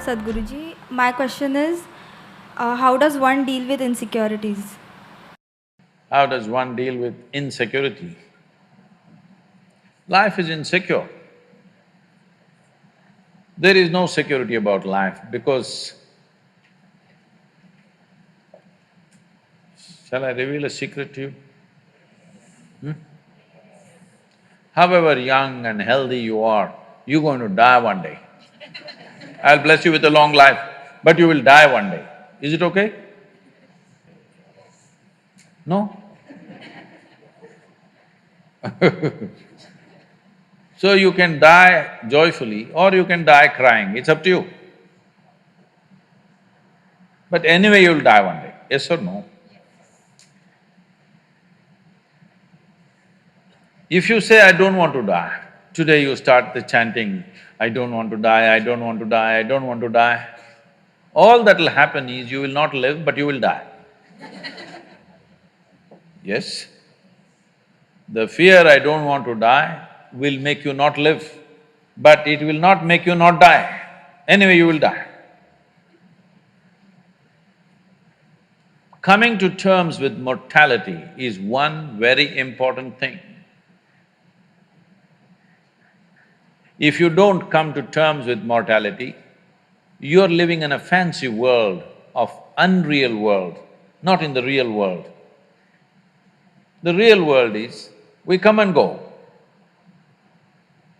Sadhguruji. My question is, how does one deal with insecurities? How does one deal with insecurity? Life is insecure. There is no security about life because… Shall I reveal a secret to you? However young and healthy you are, you're going to die one day. I'll bless you with a long life, but you will die one day. Is it okay? No? So you can die joyfully or you can die crying, it's up to you. But anyway you'll die one day, yes or no? If you say, I don't want to die, today you start the chanting, I don't want to die, I don't want to die, I don't want to die, all that'll happen is you will not live, but you will die. Yes? The fear, I don't want to die, will make you not live, but it will not make you not die. Anyway, you will die. Coming to terms with mortality is one very important thing. If you don't come to terms with mortality, you're living in a fancy world of unreal world, not in the real world. The real world is, we come and go.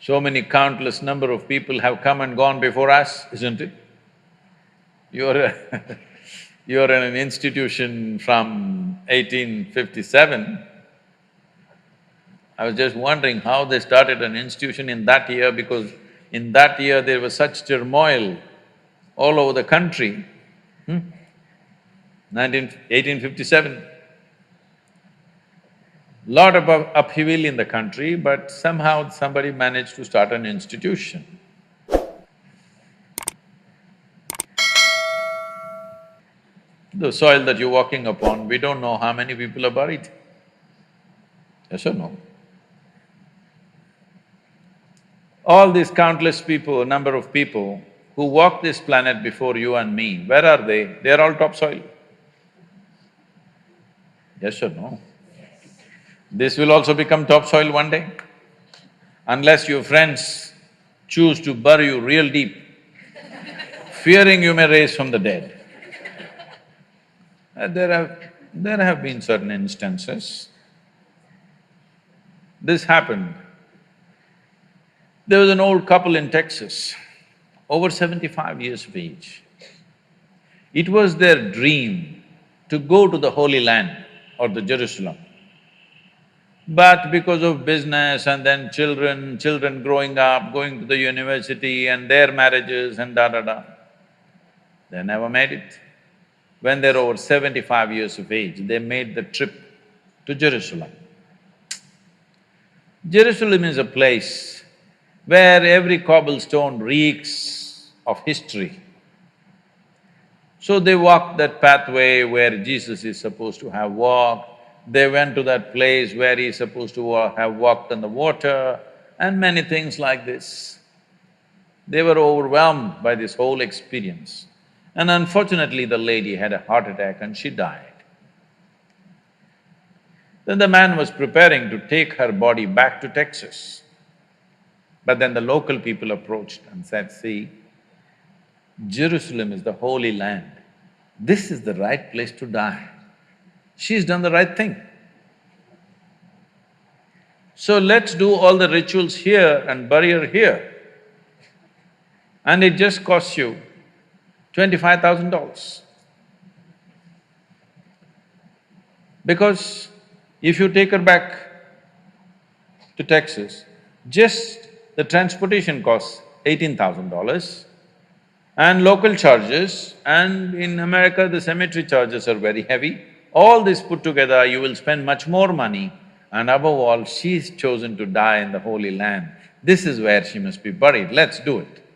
So many countless number of people have come and gone before us, isn't it? You're you're in an institution from 1857. I was just wondering how they started an institution in that year because in that year there was such turmoil all over the country. 1857. Lot of upheaval in the country, but somehow somebody managed to start an institution. The soil that you're walking upon, we don't know how many people are buried. Yes or no? All these countless people, number of people who walk this planet before you and me, where are they? They're all topsoil. Yes or no? This will also become topsoil one day, unless your friends choose to bury you real deep, fearing you may raise from the dead. There have been certain instances. This happened. There was an old couple in Texas, over 75 years of age. It was their dream to go to the Holy Land or the Jerusalem. But because of business and then children growing up, going to the university and their marriages and da-da-da, they never made it. When they're over 75 years of age, they made the trip to Jerusalem. Jerusalem is a place where every cobblestone reeks of history. So they walked that pathway where Jesus is supposed to have walked. They went to that place where he's supposed to have walked on the water and many things like this. They were overwhelmed by this whole experience. And unfortunately, the lady had a heart attack and she died. Then the man was preparing to take her body back to Texas. But then the local people approached and said, see, Jerusalem is the Holy Land. This is the right place to die. She's done the right thing. So let's do all the rituals here and bury her here. And it just costs you $25,000. Because if you take her back to Texas, just the transportation costs $18,000 and local charges, and in America the cemetery charges are very heavy. All this put together, you will spend much more money, and above all, she's chosen to die in the Holy Land. This is where she must be buried, let's do it.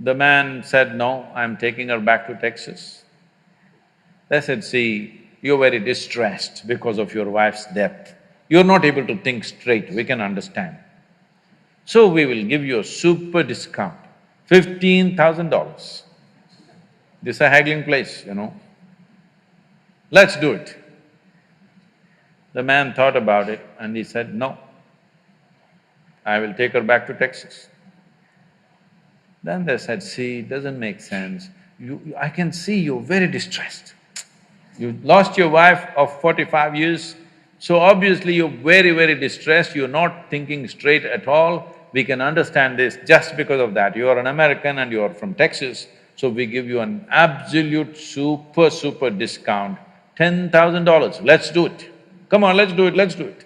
The man said, no, I'm taking her back to Texas. They said, see, you're very distressed because of your wife's death. You're not able to think straight, we can understand. So we will give you a super discount, $15,000. This is a haggling place, you know. Let's do it. The man thought about it and he said, no, I will take her back to Texas. Then they said, see, it doesn't make sense. I can see you're very distressed. You lost your wife of 45 years, so obviously you're very, very distressed, you're not thinking straight at all. We can understand this just because of that. You are an American and you are from Texas, so we give you an absolute super discount, $10,000. Let's do it. Come on, let's do it, let's do it.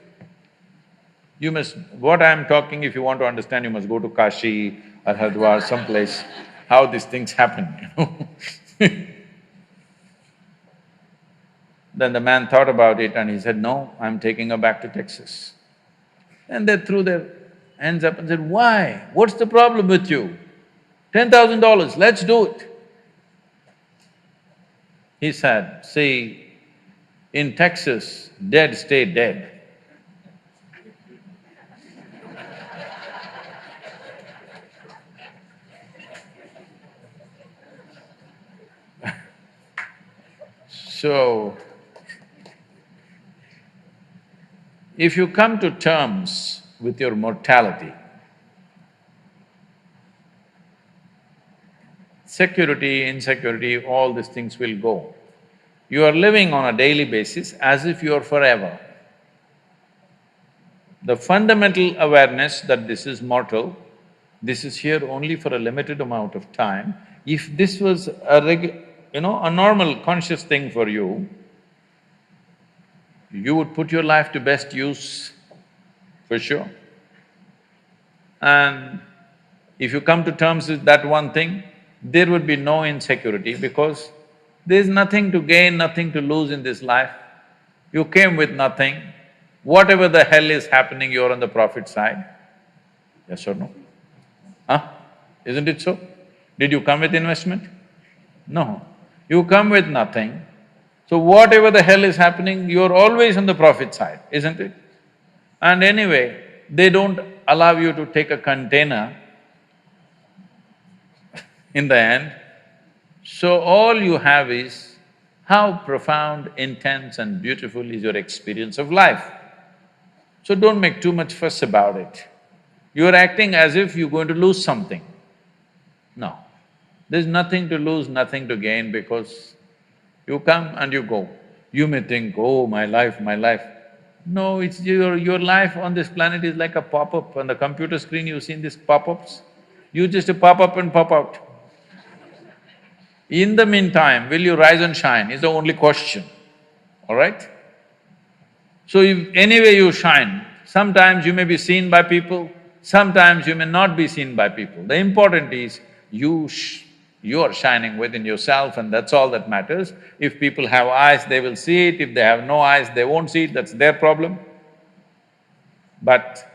You must… what I'm talking, if you want to understand, you must go to Kashi or Haridwar, someplace, how these things happen, you know. Then the man thought about it and he said, no, I'm taking her back to Texas. And they threw their hands up and said, why? What's the problem with you? $10,000, let's do it. He said, see, in Texas, dead stay dead. So, if you come to terms with your mortality, security, insecurity, all these things will go. You are living on a daily basis as if you are forever. The fundamental awareness that this is mortal, this is here only for a limited amount of time. If this was a normal conscious thing for you, you would put your life to best use, for sure. And if you come to terms with that one thing, there would be no insecurity because there's nothing to gain, nothing to lose in this life. You came with nothing. Whatever the hell is happening, you're on the profit side. Yes or no? Huh? Isn't it so? Did you come with investment? No. You come with nothing. So whatever the hell is happening, you're always on the profit side, isn't it? And anyway, they don't allow you to take a container in the end. So all you have is how profound, intense and beautiful is your experience of life. So don't make too much fuss about it. You're acting as if you're going to lose something. No, there's nothing to lose, nothing to gain because you come and you go. You may think, oh, my life, my life. No, it's your life on this planet is like a pop-up. On the computer screen, you've seen these pop-ups? You just pop up and pop out. In the meantime, will you rise and shine is the only question, all right? So if anyway you shine, sometimes you may be seen by people, sometimes you may not be seen by people. The important is you are shining within yourself and that's all that matters. If people have eyes, they will see it, if they have no eyes, they won't see it, that's their problem. But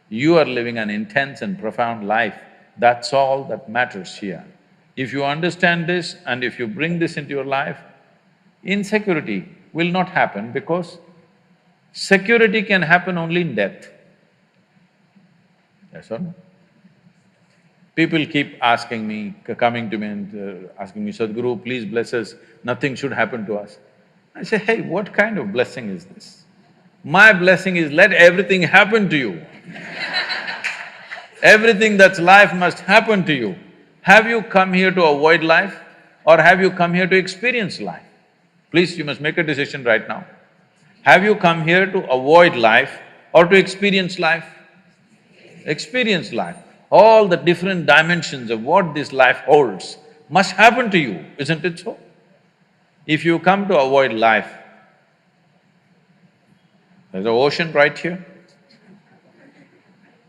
you are living an intense and profound life, that's all that matters here. If you understand this and if you bring this into your life, insecurity will not happen because security can happen only in death. Yes or no? People keep asking me, coming to me and asking me, Sadhguru, please bless us, nothing should happen to us. I say, hey, what kind of blessing is this? My blessing is let everything happen to you. Everything that's life must happen to you. Have you come here to avoid life or have you come here to experience life? Please, you must make a decision right now. Have you come here to avoid life or to experience life? Experience life. All the different dimensions of what this life holds must happen to you, isn't it so? If you come to avoid life, there's an ocean right here.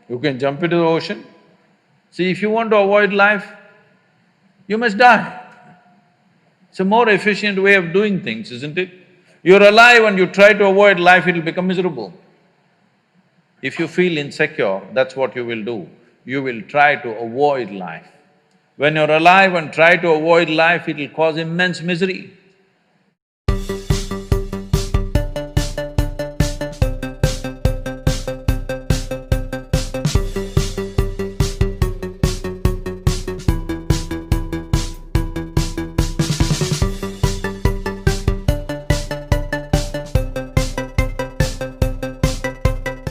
You can jump into the ocean. See, if you want to avoid life, you must die. It's a more efficient way of doing things, isn't it? You're alive and you try to avoid life, it'll become miserable. If you feel insecure, that's what you will do. You will try to avoid life. When you're alive and try to avoid life, it'll cause immense misery.